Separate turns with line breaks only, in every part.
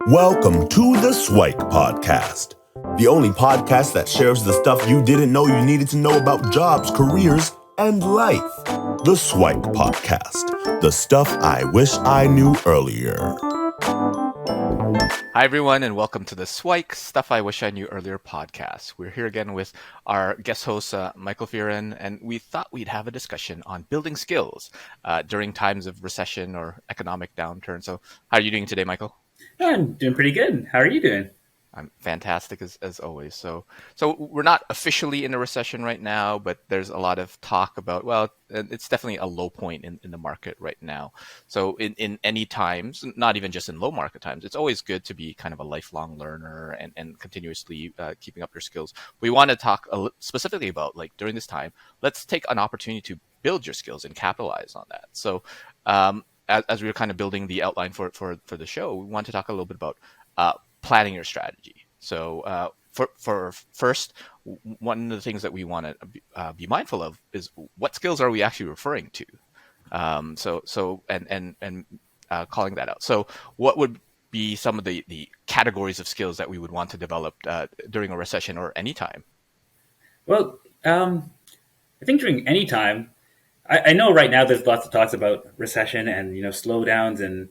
Welcome to the Siwike podcast, the only podcast that shares the stuff you didn't know you needed to know about jobs, careers, and life. The Siwike podcast, the stuff I wish I knew earlier.
Hi, everyone, and welcome to the Siwike Stuff I Wish I Knew Earlier podcast. We're here again with our guest host, Micheal Fearon, and we thought we'd have a discussion on building skills during times of recession or economic downturn. So how are you doing today, Micheal?
I'm doing pretty good. How are you doing?
I'm fantastic as always. So we're not officially in a recession right now, but there's a lot of talk about, well, it's definitely a low point in the market right now. So in any times, not even just in low market times, it's always good to be kind of a lifelong learner and continuously keeping up your skills. We want to talk specifically about, like, during this time, let's take an opportunity to build your skills and capitalize on that. So as we were kind of building the outline for the show, we want to talk a little bit about planning your strategy. So for first, one of the things that we want to be mindful of is what skills are we actually referring to. Calling that out. So what would be some of the categories of skills that we would want to develop during a recession or any time?
Well, I think during any time, I know right now there's lots of talks about recession and slowdowns, and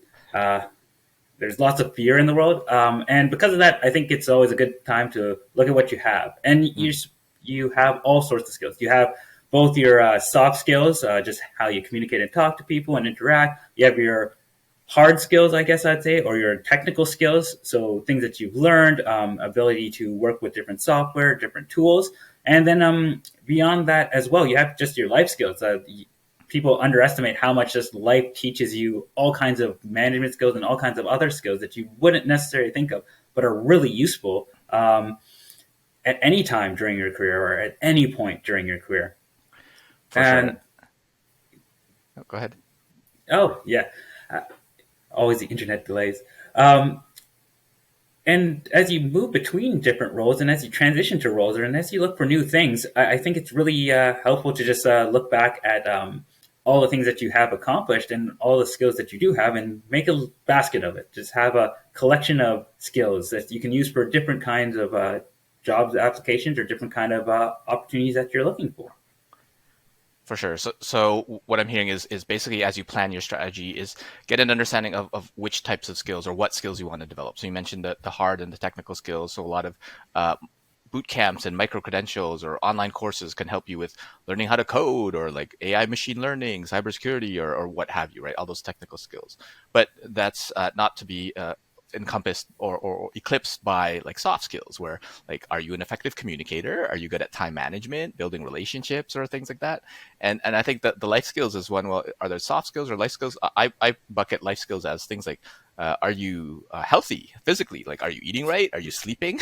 there's lots of fear in the world. And because of that, I think it's always a good time to look at what you have. And you have all sorts of skills. You have both your soft skills, just how you communicate and talk to people and interact. You have your hard skills, I guess I'd say, or your technical skills. So things that you've learned, ability to work with different software, different tools. And then beyond that as well, you have just your life skills. People underestimate how much just life teaches you all kinds of management skills and all kinds of other skills that you wouldn't necessarily think of, but are really useful at any time during your career or at any point during your career.
Sure. Go ahead.
Oh, yeah. Always the internet delays. And as you move between different roles and as you transition to roles and as you look for new things, I think it's really helpful to just look back at all the things that you have accomplished and all the skills that you do have and make a basket of it. Just have a collection of skills that you can use for different kinds of jobs applications or different kind of opportunities that you're looking for.
For sure. So what I'm hearing is basically, as you plan your strategy, is get an understanding of which types of skills or what skills you want to develop. So you mentioned the hard and the technical skills. So a lot of boot camps and micro credentials or online courses can help you with learning how to code or like AI, machine learning, cybersecurity, or what have you, right? All those technical skills. But that's not to be encompassed or eclipsed by like soft skills, where like, are you an effective communicator? Are you good at time management, building relationships, or things like that? And I think that the life skills is one. Well, are there soft skills or life skills? I bucket life skills as things like, are you healthy physically? Like, are you eating right? Are you sleeping?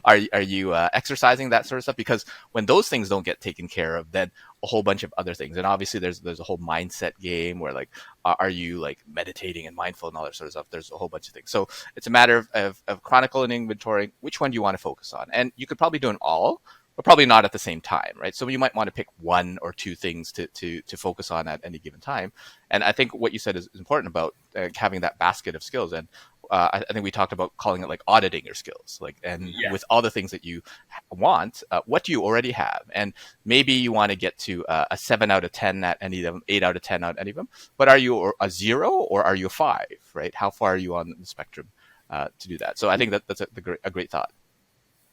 are you exercising? That sort of stuff. Because when those things don't get taken care of, then a whole bunch of other things. And obviously there's a whole mindset game where like, are you like meditating and mindful and all that sort of stuff? There's a whole bunch of things. So it's a matter of chronicle and inventorying which one do you want to focus on. And you could probably do it all, but probably not at the same time, right? So you might want to pick one or two things to focus on at any given time. And I think what you said is important about having that basket of skills. And I think we talked about calling it like auditing your skills, like, and with all the things that you want, what do you already have? And maybe you want to get to a 7 out of 10 at any of them, 8 out of 10 at any of them, but are you a 0 or are you a 5, right? How far are you on the spectrum to do that? So I think that's a great thought.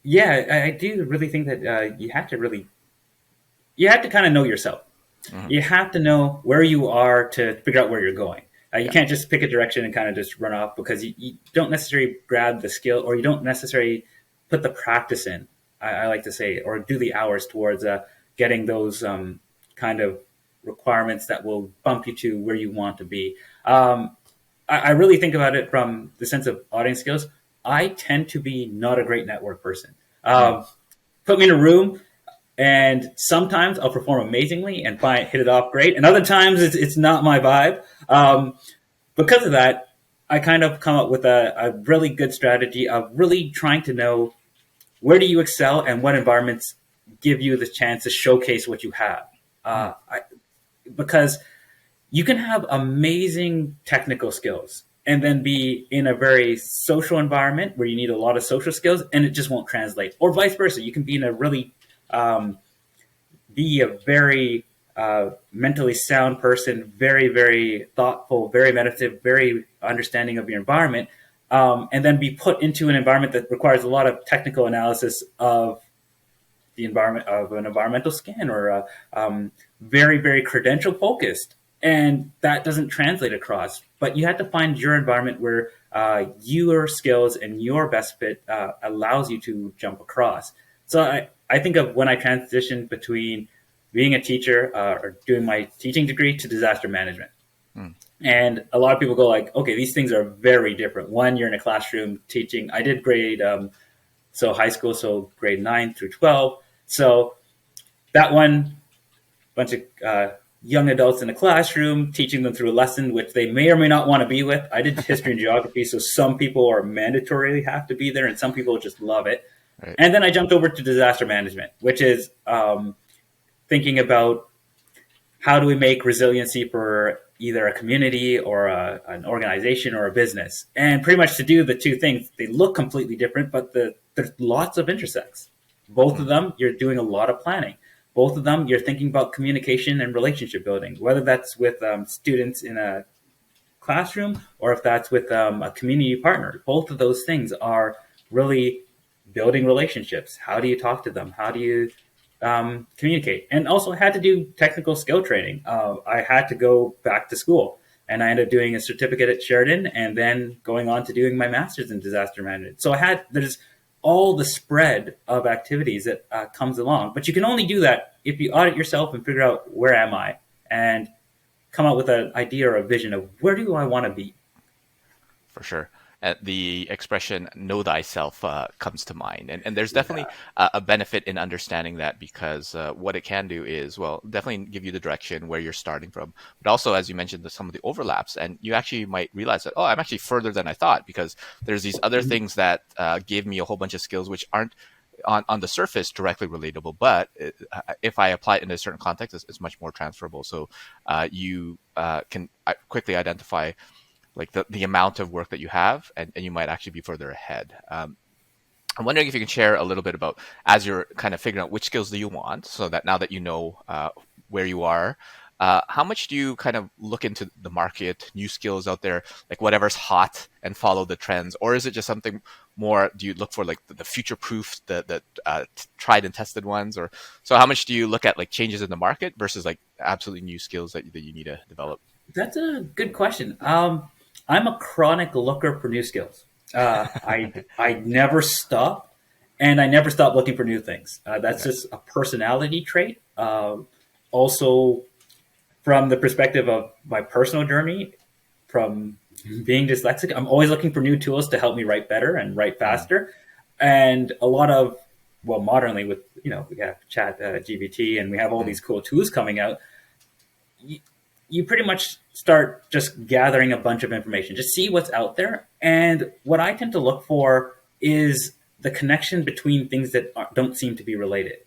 Yeah, I do really think that you have to kind of know yourself. Mm-hmm. You have to know where you are to figure out where you're going. You can't just pick a direction and kind of just run off, because you don't necessarily grab the skill, or you don't necessarily put the practice in, I like to say, or do the hours towards getting those kind of requirements that will bump you to where you want to be. I really think about it from the sense of auditing skills. I tend to be not a great network person. Put me in a room, and sometimes I'll perform amazingly and hit it off great, and other times it's not my vibe. Because of that, I kind of come up with a really good strategy of really trying to know where do you excel and what environments give you the chance to showcase what you have. Because you can have amazing technical skills and then be in a very social environment where you need a lot of social skills and it just won't translate. Or vice versa. You can be in a really, be a very mentally sound person, very, very thoughtful, very meditative, very understanding of your environment, and then be put into an environment that requires a lot of technical analysis of the environment, of an environmental scan, or very, very credential focused. And that doesn't translate across. But you have to find your environment where your skills and your best fit allows you to jump across. So I think of when I transitioned between being a teacher or doing my teaching degree to disaster management. And a lot of people go like, okay, these things are very different. One, you're in a classroom teaching. I did grade, so high school, so grade 9 through 12. So that one, bunch of young adults in a classroom, teaching them through a lesson, which they may or may not want to be with. I did history and geography, so some people are mandatorily have to be there, and some people just love it. Right. And then I jumped over to disaster management, which is thinking about how do we make resiliency for either a community or an organization or a business. And pretty much to do the two things, they look completely different, but there's lots of intersects. Both of them, you're doing a lot of planning. Both of them, you're thinking about communication and relationship building, whether that's with students in a classroom or if that's with a community partner. Both of those things are really building relationships. How do you talk to them? How do you communicate? And also had to do technical skill training. I had to go back to school, and I ended up doing a certificate at Sheridan and then going on to doing my master's in disaster management. So there's all the spread of activities that comes along. But you can only do that if you audit yourself and figure out, where am I? And come up with an idea or a vision of where do I want to be?
For sure. The expression "know thyself" comes to mind, and there's definitely a benefit in understanding that, because what it can do is, well, definitely give you the direction where you're starting from, but also, as you mentioned, some of the overlaps, and you actually might realize that, oh, I'm actually further than I thought, because there's these other things that give me a whole bunch of skills which aren't on the surface directly relatable, but if I apply it in a certain context, it's much more transferable. So you can quickly identify like the amount of work that you have, and you might actually be further ahead. I'm wondering if you can share a little bit about, as you're kind of figuring out which skills do you want, so that now that you know where you are, how much do you kind of look into the market, new skills out there, like whatever's hot, and follow the trends? Or is it just something more, do you look for like the future-proof, the tried and tested ones? Or so how much do you look at like changes in the market versus like absolutely new skills that you need to develop?
That's a good question. I'm a chronic looker for new skills. I never stop, and I never stop looking for new things. That's just a personality trait. Also, from the perspective of my personal journey, from being dyslexic, I'm always looking for new tools to help me write better and write faster. And a lot of, well, modernly with, we have chat GPT, and we have all these cool tools coming out. You pretty much start just gathering a bunch of information, just see what's out there. And what I tend to look for is the connection between things that don't seem to be related.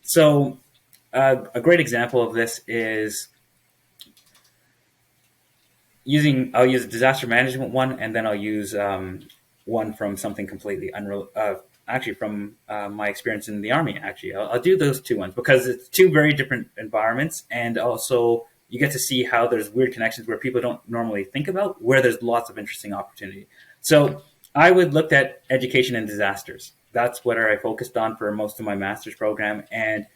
So a great example of this is I'll use a disaster management one, and then I'll use one from something completely unrelated. Actually, from my experience in the Army, actually. I'll do those two ones because it's two very different environments, and also you get to see how there's weird connections where people don't normally think about, where there's lots of interesting opportunity. So I would look at education and disasters. That's what I focused on for most of my master's program. And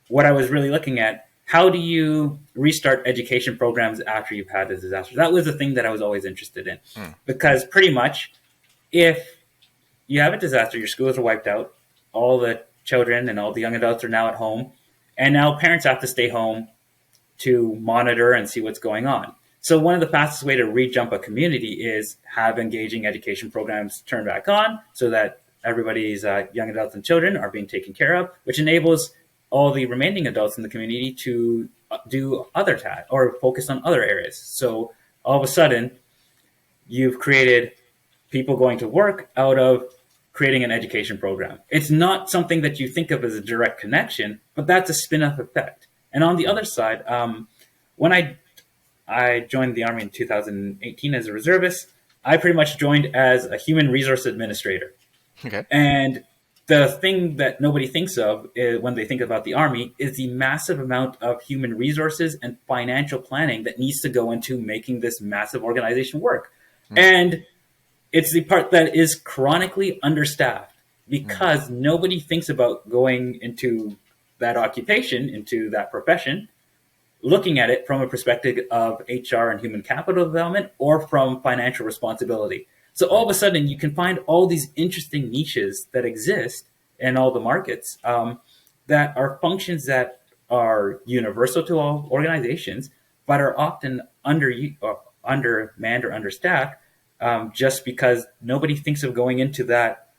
what I was really looking at, how do you restart education programs after you've had a disaster? That was the thing that I was always interested in. Because pretty much if you have a disaster, your schools are wiped out, all the children and all the young adults are now at home, and now parents have to stay home to monitor and see what's going on. So one of the fastest way to re-jump a community is have engaging education programs turn back on so that everybody's young adults and children are being taken care of, which enables all the remaining adults in the community to do other tasks or focus on other areas. So all of a sudden, you've created people going to work out of creating an education program. It's not something that you think of as a direct connection, but that's a spin-off effect. And on the other side, when I joined the Army in 2018 as a reservist. I pretty much joined as a human resource administrator.
Okay.
And the thing that nobody thinks of when they think about the Army is the massive amount of human resources and financial planning that needs to go into making this massive organization work. And it's the part that is chronically understaffed because nobody thinks about going into that occupation, into that profession, looking at it from a perspective of HR and human capital development or from financial responsibility. So all of a sudden, you can find all these interesting niches that exist in all the markets that are functions that are universal to all organizations, but are often undermanned or understaffed just because nobody thinks of going into that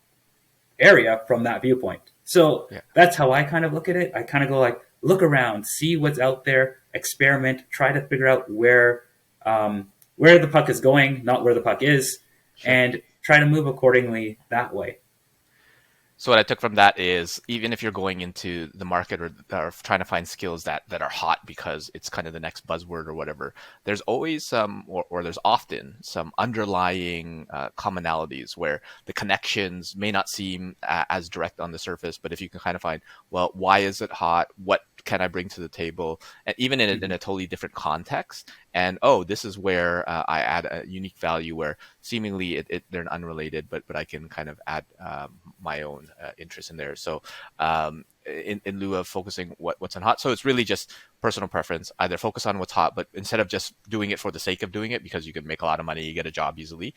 area from that viewpoint. So that's how I kind of look at it. I kind of go like, look around, see what's out there, experiment, try to figure out where the puck is going, not where the puck is, and try to move accordingly that way.
So what I took from that is even if you're going into the market or trying to find skills that are hot because it's kind of the next buzzword or whatever, there's always some, or there's often some underlying commonalities where the connections may not seem as direct on the surface, but if you can kind of find, well, why is it hot? What can I bring to the table? And even in a totally different context. And, this is where I add a unique value where seemingly they're unrelated, but I can kind of add my own interest in there. So in lieu of focusing what's on hot. So it's really just personal preference, either focus on what's hot, but instead of just doing it for the sake of doing it, because you can make a lot of money, you get a job easily,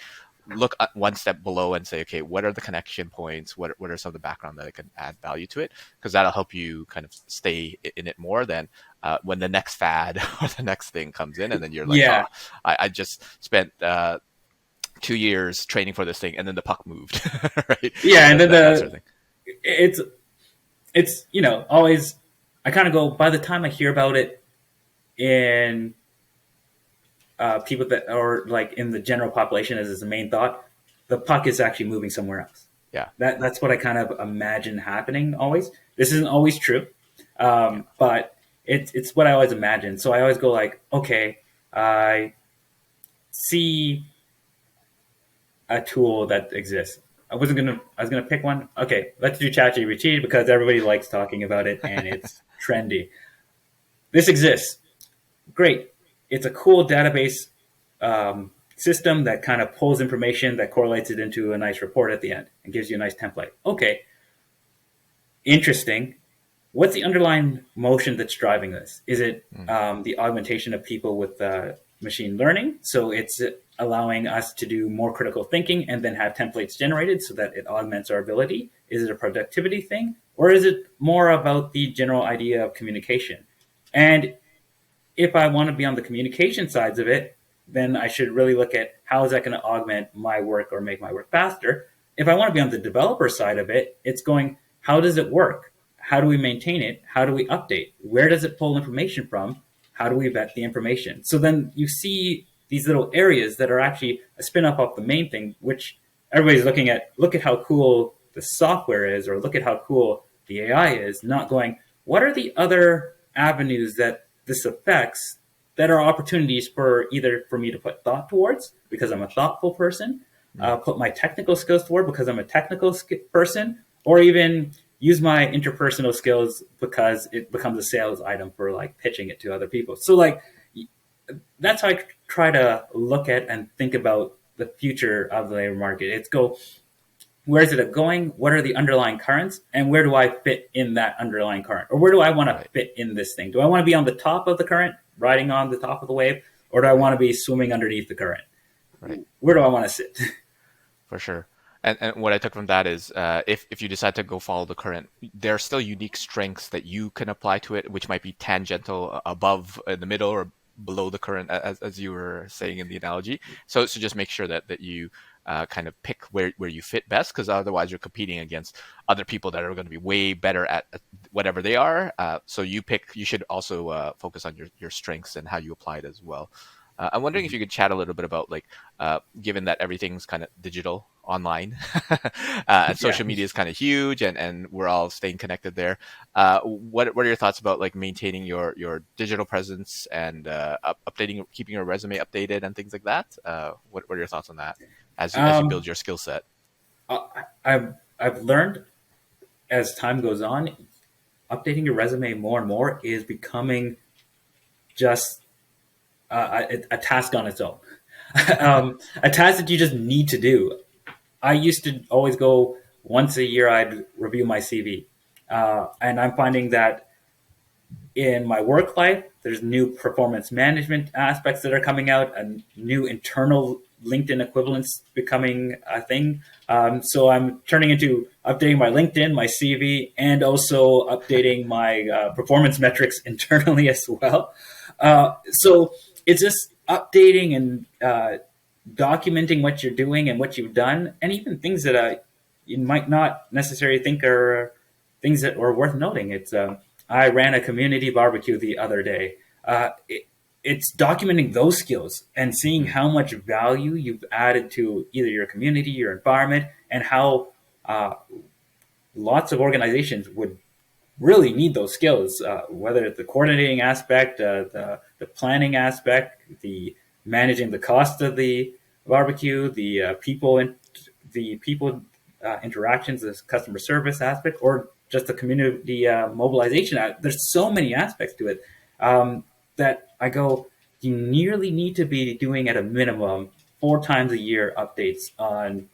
look at one step below and say, okay, what are the connection points? What are some of the background that I can add value to it? Because that'll help you kind of stay in it more than when the next fad or the next thing comes in. And then you're like, I just spent 2 years training for this thing and then the puck moved. Right.
Yeah. And then
that sort of thing.
it's, always, I kind of go, by the time I hear about it in people that are like in the general population as is the main thought, the puck is actually moving somewhere else.
Yeah.
That's what I kind of imagine happening always. This isn't always true. But it's what I always imagine. So I always go like, okay, I see a tool that exists. I was gonna pick one. Okay, let's do ChatGPT because everybody likes talking about it and it's trendy. This exists. Great. It's a cool database system that kind of pulls information that correlates it into a nice report at the end and gives you a nice template. Okay. Interesting. What's the underlying motion that's driving this? Is it the augmentation of people with machine learning? So it's allowing us to do more critical thinking and then have templates generated so that it augments our ability? Is it a productivity thing? Or is it more about the general idea of communication? And if I want to be on the communication sides of it, then I should really look at how is that going to augment my work or make my work faster. If I want to be on the developer side of it, it's going, how does it work? How do we maintain it? How do we update? Where does it pull information from? How do we vet the information? So then you see these little areas that are actually a spin-off of the main thing, which everybody's looking at. Look at how cool the software is, or look at how cool the AI is, not going, what are the other avenues that this affects that are opportunities for either for me to put thought towards because I'm a thoughtful person, put my technical skills toward because I'm a technical person, or even use my interpersonal skills because it becomes a sales item for like pitching it to other people. So like that's how I try to look at and think about the future of the labor market. It's go, where is it going? What are the underlying currents? And where do I fit in that underlying current? Or where do I want to fit in this thing? Do I want to be on the top of the current, riding on the top of the wave? Or do I want to be swimming underneath the current?
Right.
Where do I want to sit?
For sure. And what I took from that is if you decide to go follow the current, there are still unique strengths that you can apply to it, which might be tangential above, in the middle, or below the current, as you were saying in the analogy. So just make sure that you kind of pick where you fit best, because otherwise you're competing against other people that are going to be way better at whatever they are. So you should also focus on your strengths and how you apply it as well. I'm wondering if you could chat a little bit about like, given that everything's kind of digital online, and
Yeah.
social media is kind of huge, and we're all staying connected there. What are your thoughts about like maintaining your digital presence and updating, keeping your resume updated and things like that? What are your thoughts on that as you build
Um,
your skill set?
I've learned as time goes on, updating your resume more and more is becoming just a task on its own, a task that you just need to do. I used to always go once a year. I'd review my CV, and I'm finding that in my work life, there's new performance management aspects that are coming out, and new internal LinkedIn equivalents becoming a thing. So I'm turning into updating my LinkedIn, my CV, and also updating my performance metrics internally as well. So it's just updating and documenting what you're doing and what you've done, and even things that you might not necessarily think are things that are worth noting. It's I ran a community barbecue the other day. It's documenting those skills and seeing how much value you've added to either your community, your environment, and how uh, lots of organizations would really need those skills, whether it's the coordinating aspect, the planning aspect, the managing the cost of the barbecue, the people interactions, the customer service aspect, or just the community mobilization. There's so many aspects to it that I go. You nearly need to be doing at a minimum 4 times a year updates on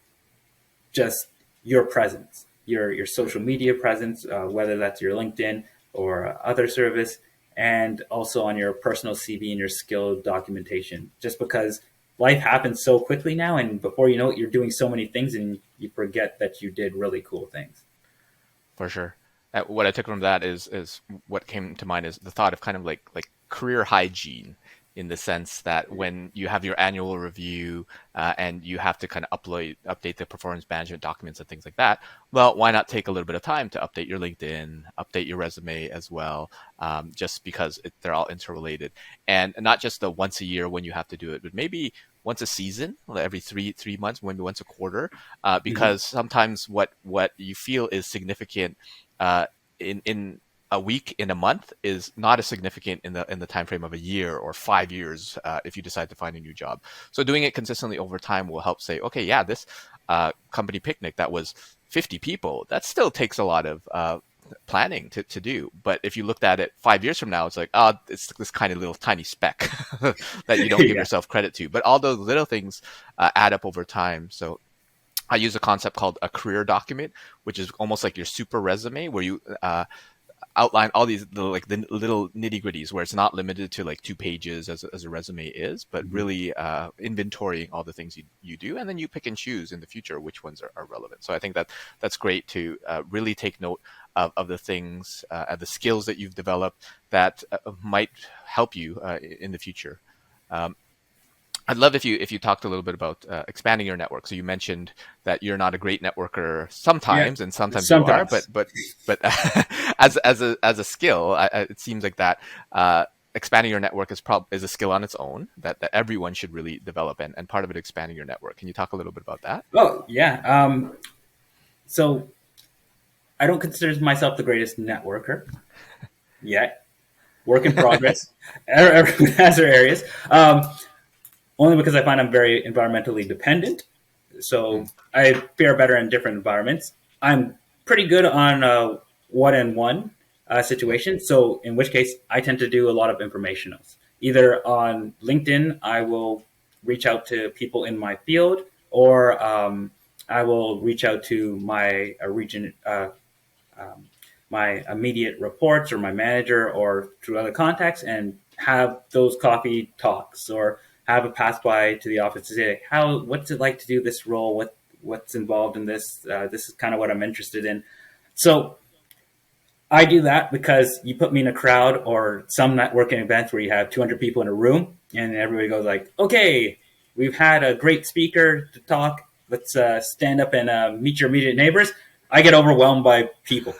just your presence, your social media presence, whether that's your LinkedIn or other service, and also on your personal CV and your skill documentation. Just because life happens so quickly now, and before you know it, you're doing so many things, and you forget that you did really cool things.
For sure. What I took from that is what came to mind is the thought of kind of like career hygiene, in the sense that when you have your annual review, and you have to kind of update the performance management documents and things like that. Well, why not take a little bit of time to update your LinkedIn, update your resume as well, just because they're all interrelated, and not just the once a year when you have to do it, but maybe once a season, like every three months, maybe once a quarter,
Mhm.
because sometimes what you feel is significant in a week, in a month, is not as significant in the time frame of a year or 5 years, if you decide to find a new job. So doing it consistently over time will help say, okay, yeah, this company picnic that was 50 people, that still takes a lot of planning to do. But if you looked at it 5 years from now, it's like, oh, it's this kind of little tiny speck that you don't give
Yeah.
yourself credit to. But all those little things add up over time. So I use a concept called a career document, which is almost like your super resume, where you outline all these like the little nitty gritties, where it's not limited to like 2 pages as a resume is, but
Mhm.
really inventorying all the things you do, and then you pick and choose in the future which ones are relevant. So I think that's great to really take note of the things, the skills that you've developed that might help you in the future. Um, I'd love if you talked a little bit about expanding your network. So you mentioned that you're not a great networker
Yeah.
sometimes, and sometimes you are, but
Sometimes.
but as a skill, it seems like that expanding your network is a skill on its own that everyone should really develop, and part of it expanding your network. Can you talk a little bit about that?
Oh, yeah. So I don't consider myself the greatest networker yet. Work in progress. Everyone has their areas. Only because I find I'm very environmentally dependent. So
Mm,
I fare better in different environments. I'm pretty good on one-on-one situations. So in which case, I tend to do a lot of informationals. Either on LinkedIn, I will reach out to people in my field, or I will reach out to my region, my immediate reports, or my manager, or through other contacts, and have those coffee talks, or have a pass by to the office to say, how, what's it like to do this role? What's involved in this? This is kind of what I'm interested in. So I do that because you put me in a crowd or some networking events where you have 200 people in a room, and everybody goes like, okay, we've had a great speaker to talk. Let's stand up and meet your immediate neighbors. I get overwhelmed by people.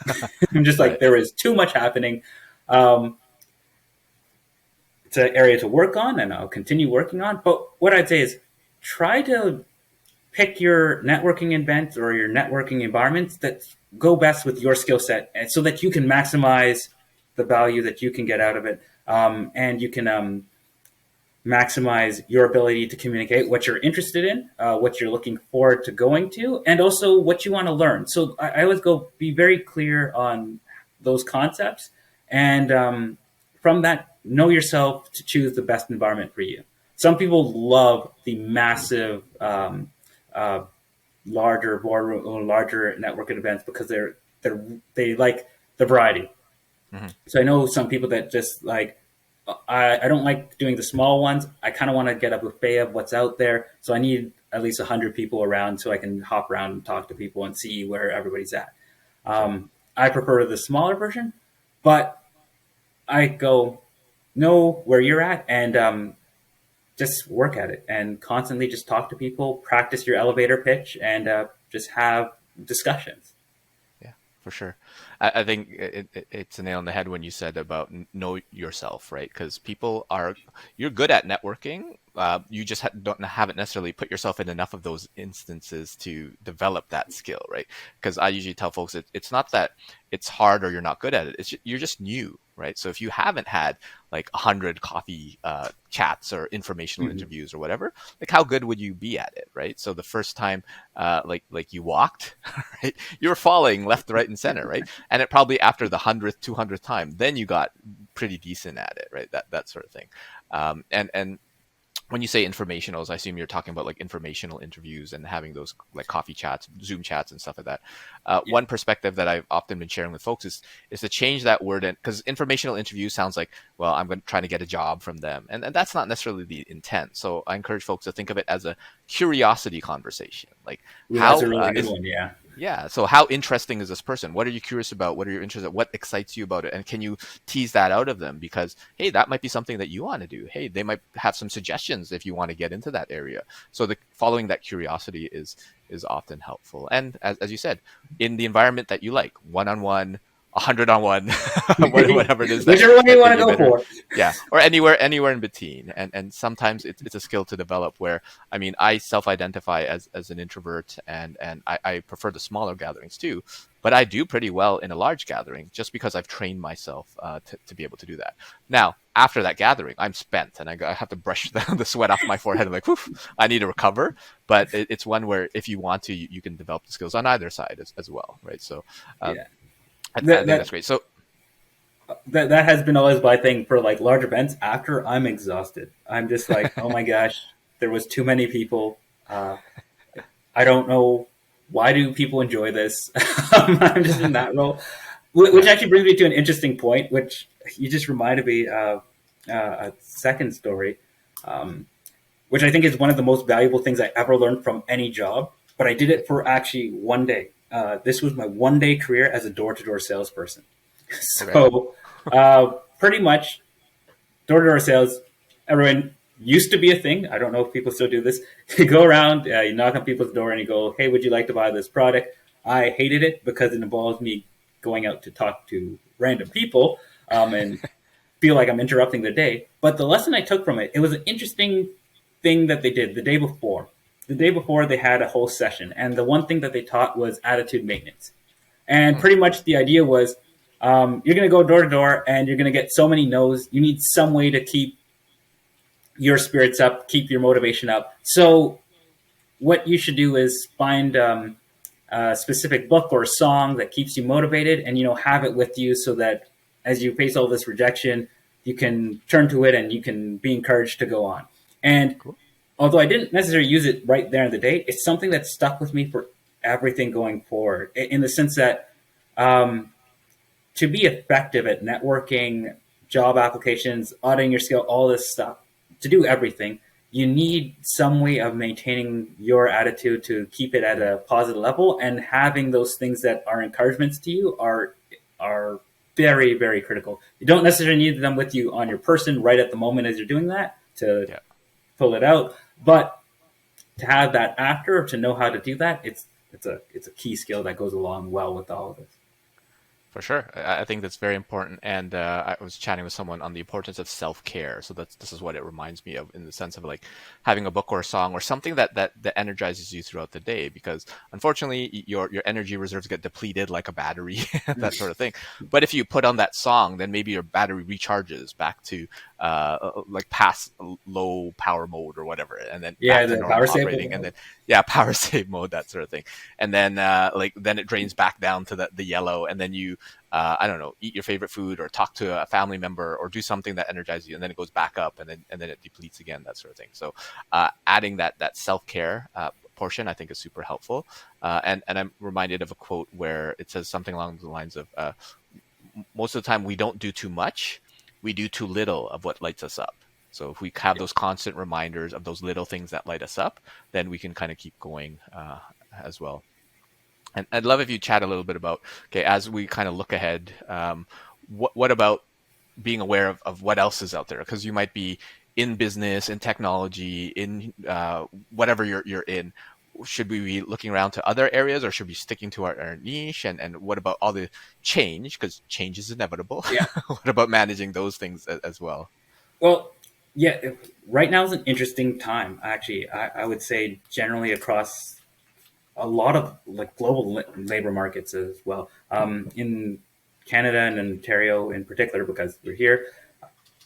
I'm just like,
right.
there is too much happening. Um, it's an area to work on, and I'll continue working on. But what I'd say is try to pick your networking events or your networking environments that go best with your skill set, and so that you can maximize the value that you can get out of it, and you can maximize your ability to communicate what you're interested in, what you're looking forward to going to, and also what you want to learn. So I always go be very clear on those concepts, and from that, know yourself to choose the best environment for you. Some people love the massive, larger boardroom or larger networking events because they like the variety.
Mm-hmm.
So I know some people that just like, I don't like doing the small ones. I kind of want to get a buffet of what's out there. So I need at least 100 people around so I can hop around and talk to people and see where everybody's at. I prefer the smaller version, but I go, know where you're at, and just work at it and constantly just talk to people, practice your elevator pitch, and just have discussions.
Yeah, for sure. I think it's a nail on the head when you said about know yourself, right? Because you're good at networking. You just haven't necessarily put yourself in enough of those instances to develop that skill, right? Because I usually tell folks it's not that it's hard or you're not good at it. You're just new, right? So if you haven't had like 100 coffee chats or informational interviews or whatever, like how good would you be at it, right? So the first time, like you walked, right, you were falling left, right, and center, right? And it probably after the 100th, 200th time, then you got pretty decent at it, right? That sort of thing. And when you say informationals, I assume you're talking about like informational interviews and having those like coffee chats, Zoom chats, and stuff like that. One perspective that I've often been sharing with folks is to change that word, because informational interview sounds like, well, I'm trying to get a job from them, and that's not necessarily the intent. So I encourage folks to think of it as a curiosity conversation, like
That's a really good one, yeah.
Yeah. So how interesting is this person? What are you curious about? What are you interested in? What excites you about it? And can you tease that out of them? Because, hey, that might be something that you want to do. Hey, they might have some suggestions if you want to get into that area. So following that curiosity is often helpful. And as you said, in the environment that you like, one-on-one, 100-on-1, whatever it is.
Whichever one you want to go for.
Yeah, or anywhere in between. And sometimes it's a skill to develop where, I mean, I self-identify as an introvert, and I prefer the smaller gatherings too, but I do pretty well in a large gathering just because I've trained myself to be able to do that. Now, after that gathering, I'm spent and I have to brush the sweat off my forehead. I'm like, whew, I need to recover. But it's one where if you want to, you can develop the skills on either side as well, right? So
yeah.
I think that's great. So
that has been always my thing for like large events. After I'm exhausted, I'm just like, oh my gosh, there was too many people. I don't know, why do people enjoy this? I'm just in that role, which actually brings me to an interesting point, which you just reminded me of a second story, which I think is one of the most valuable things I ever learned from any job. But I did it for actually one day. This was my one-day career as a door-to-door salesperson. So pretty much door-to-door sales, everyone used to be a thing. I don't know if people still do this. You go around, you knock on people's door and you go, hey, would you like to buy this product? I hated it because it involves me going out to talk to random people and feel like I'm interrupting their day. But the lesson I took from it, it was an interesting thing that they did the day before. The day before, they had a whole session. And the one thing that they taught was attitude maintenance. And pretty much the idea was you're going to go door to door and you're going to get so many no's. You need some way to keep your spirits up, keep your motivation up. So what you should do is find a specific book or a song that keeps you motivated and, have it with you so that as you face all this rejection, you can turn to it and you can be encouraged to go on. And although I didn't necessarily use it right there in the day, it's something that stuck with me for everything going forward, in the sense that to be effective at networking, job applications, auditing your skill, all this stuff, to do everything, you need some way of maintaining your attitude to keep it at a positive level, and having those things that are encouragements to you are very, very critical. You don't necessarily need them with you on your person right at the moment as you're doing that to pull it out, but to have that after, to know how to do that, it's a key skill that goes along well with all of this.
For sure. I think that's very important. And I was chatting with someone on the importance of self-care. So this is what it reminds me of in the sense of like having a book or a song or something that energizes you throughout the day, because unfortunately your energy reserves get depleted like a battery, that sort of thing. But if you put on that song, then maybe your battery recharges back to like past low power mode or whatever, and then
Yeah,
back to
the
normal
power save.
operating, and then yeah, power save mode, that sort of thing. And then like then it drains back down to the yellow, and then you I don't know, eat your favorite food or talk to a family member or do something that energizes you, and then it goes back up, and then it depletes again, that sort of thing. So adding that self care portion, I think, is super helpful. And I'm reminded of a quote where it says something along the lines of most of the time we don't do too much, we do too little of what lights us up. So if we have those constant reminders of those little things that light us up, then we can kind of keep going as well. And I'd love if you chat a little bit about, okay, as we kind of look ahead, what about being aware of what else is out there? Because you might be in business, in technology, in whatever you're in. Should we be looking around to other areas, or should we be sticking to our niche? And what about all the change? Because change is inevitable.
Yeah.
What about managing those things as well?
Well, yeah, right now is an interesting time. Actually, I would say generally across a lot of like global labor markets as well. In Canada and Ontario in particular, because we're here,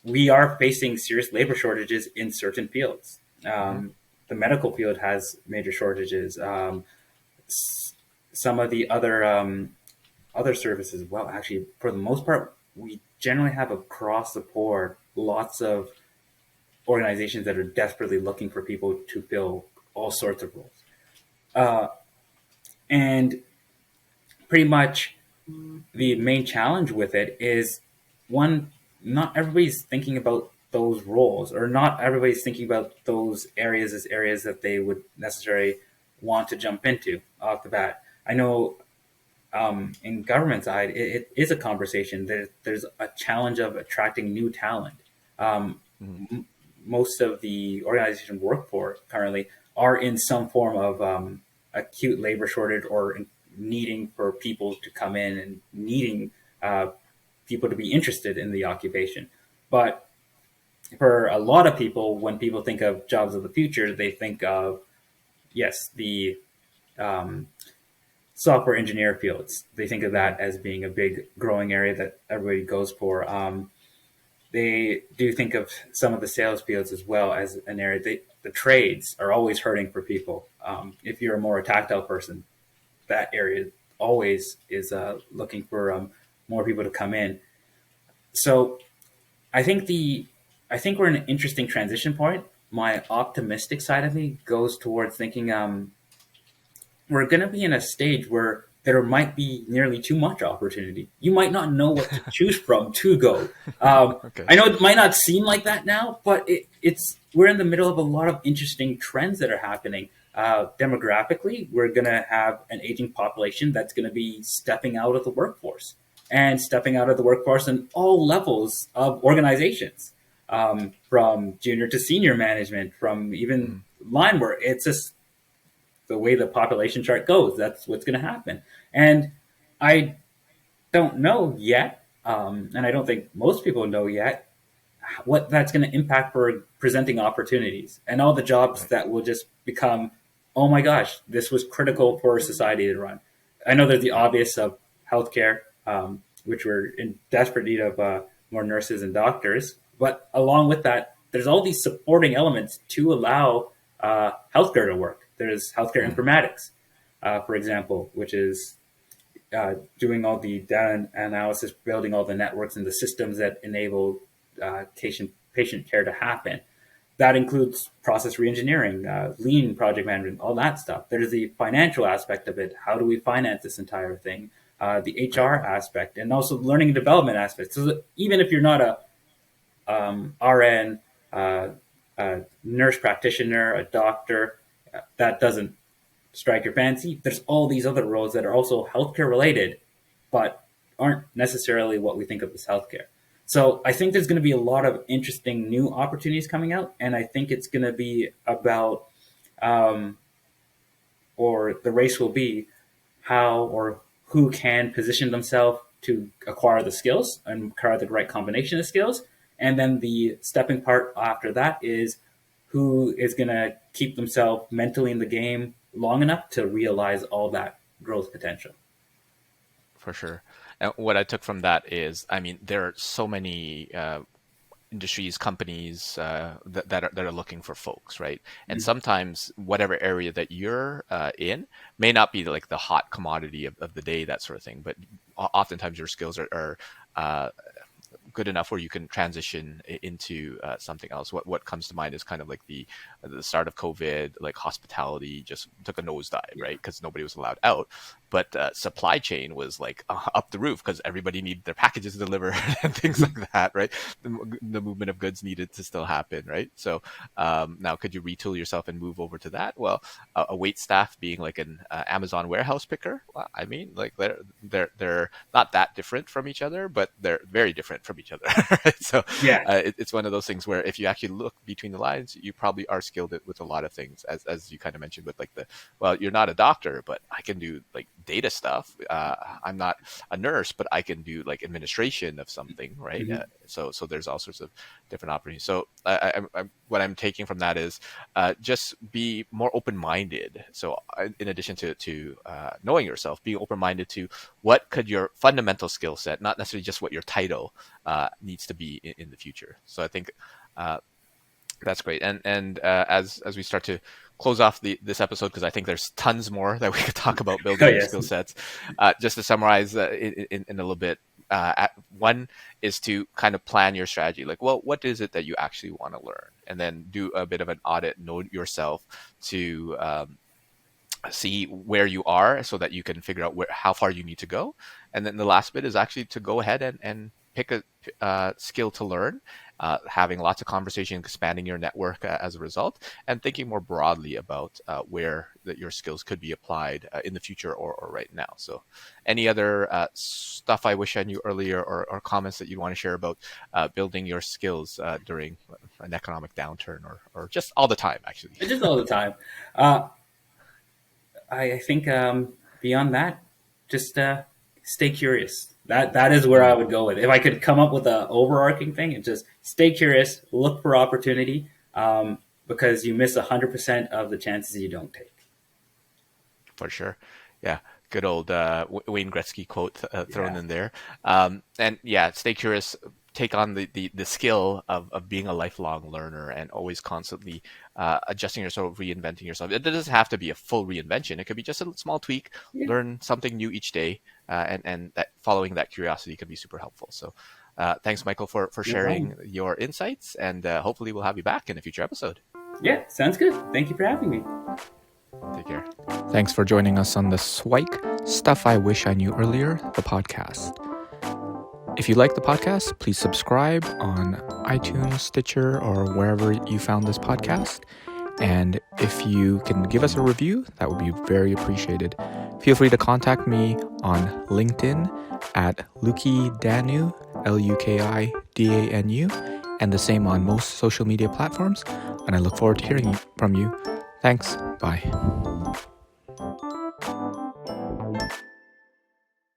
we are facing serious labor shortages in certain fields.
Mm-hmm.
The medical field has major shortages. Some of the other services as well. Actually, for the most part, we generally have across the board lots of organizations that are desperately looking for people to fill all sorts of roles. And pretty much the main challenge with it is one, not everybody's thinking about those roles, or not everybody's thinking about those areas as areas that they would necessarily want to jump into off the bat. I know in government side, it is a conversation. There's a challenge of attracting new talent.
Mm-hmm.
Most of the organizations work for currently are in some form of acute labor shortage, or needing for people to come in and needing people to be interested in the occupation. But for a lot of people, when people think of jobs of the future, they think of, yes, the software engineer fields. They think of that as being a big growing area that everybody goes for. They do think of some of the sales fields as well as an area. The trades are always hurting for people. If you're a more tactile person, that area always is looking for more people to come in. So I think we're in an interesting transition point. My optimistic side of me goes towards thinking we're going to be in a stage where there might be nearly too much opportunity. You might not know what to choose from to go.
Okay.
I know it might not seem like that now, but we're in the middle of a lot of interesting trends that are happening. Demographically, we're going to have an aging population that's going to be stepping out of the workforce, and stepping out of the workforce in all levels of organizations, from junior to senior management, from even line work. It's just the way the population chart goes. That's what's going to happen. And I don't know yet, and I don't think most people know yet, what that's going to impact for presenting opportunities and all the jobs that will just become, oh my gosh, this was critical for society to run. I know there's the obvious of healthcare, which we're in desperate need of more nurses and doctors. But along with that, there's all these supporting elements to allow healthcare to work. There's healthcare informatics, for example, which is doing all the data analysis, building all the networks and the systems that enable patient care to happen. That includes process reengineering, lean project management, all that stuff. There's the financial aspect of it. How do we finance this entire thing? The HR aspect, and also the learning and development aspect. So that even if you're not a RN, a nurse practitioner, a doctor, that doesn't strike your fancy, there's all these other roles that are also healthcare related, but aren't necessarily what we think of as healthcare. So I think there's going to be a lot of interesting new opportunities coming out, and I think it's going to be about, or the race will be how or who can position themselves to acquire the skills and acquire the right combination of skills. And then the stepping part after that is who is going to keep themselves mentally in the game long enough to realize all that growth potential.
For sure. And what I took from that is, I mean, there are so many industries, companies that are looking for folks, right? And sometimes whatever area that you're in may not be like the hot commodity of the day, that sort of thing. But oftentimes your skills are good enough where you can transition into something else. What comes to mind is kind of like the start of COVID, like hospitality just took a nosedive, right? Because nobody was allowed out. But supply chain was like up the roof because everybody needed their packages delivered and things like that, right? The movement of goods needed to still happen, right? So now could you retool yourself and move over to that? Well, a wait staff being like an Amazon warehouse picker, well, I mean, like they're not that different from each other, but they're very different from each other, right? So it's one of those things where if you actually look between the lines, you probably are skilled with a lot of things, as you kind of mentioned with like well, you're not a doctor, but I can do like data stuff. I'm not a nurse, but I can do like administration of something, right? So there's all sorts of different opportunities. So what I'm taking from that is just be more open-minded. So in addition to knowing yourself, being open-minded to what could your fundamental skill set, not necessarily just what your title needs to be in the future. So I think that's great. And as we start to close off this episode, because I think there's tons more that we could talk about building your skill sets. Just to summarize in a little bit, one is to kind of plan your strategy. Like, well, what is it that you actually want to learn? And then do a bit of an audit, know yourself to see where you are so that you can figure out how far you need to go. And then the last bit is actually to go ahead and pick a skill to learn, having lots of conversation, expanding your network as a result, and thinking more broadly about where your skills could be applied in the future or right now. So any other stuff I wish I knew earlier or comments that you want to share about building your skills during an economic downturn or just all the time, actually?
Just all the time. I think beyond that, just stay curious. That is where I would go with it. If I could come up with an overarching thing, it's just stay curious, look for opportunity, because you miss 100% of the chances you don't take.
For sure. Yeah. Good old Wayne Gretzky quote thrown in there. And yeah, stay curious. Take on the skill of being a lifelong learner and always constantly adjusting yourself, reinventing yourself. It doesn't have to be a full reinvention. It could be just a small tweak, learn something new each day, and that following that curiosity could be super helpful. So thanks, Micheal, for sharing your insights, and hopefully we'll have you back in a future episode.
Yeah, sounds good. Thank you for having me.
Take care.
Thanks for joining us on the Siwike Stuff I Wish I Knew Earlier, the podcast. If you like the podcast, please subscribe on iTunes, Stitcher, or wherever you found this podcast. And if you can give us a review, that would be very appreciated. Feel free to contact me on LinkedIn at Lukidanu, Lukidanu, and the same on most social media platforms. And I look forward to hearing from you. Thanks. Bye.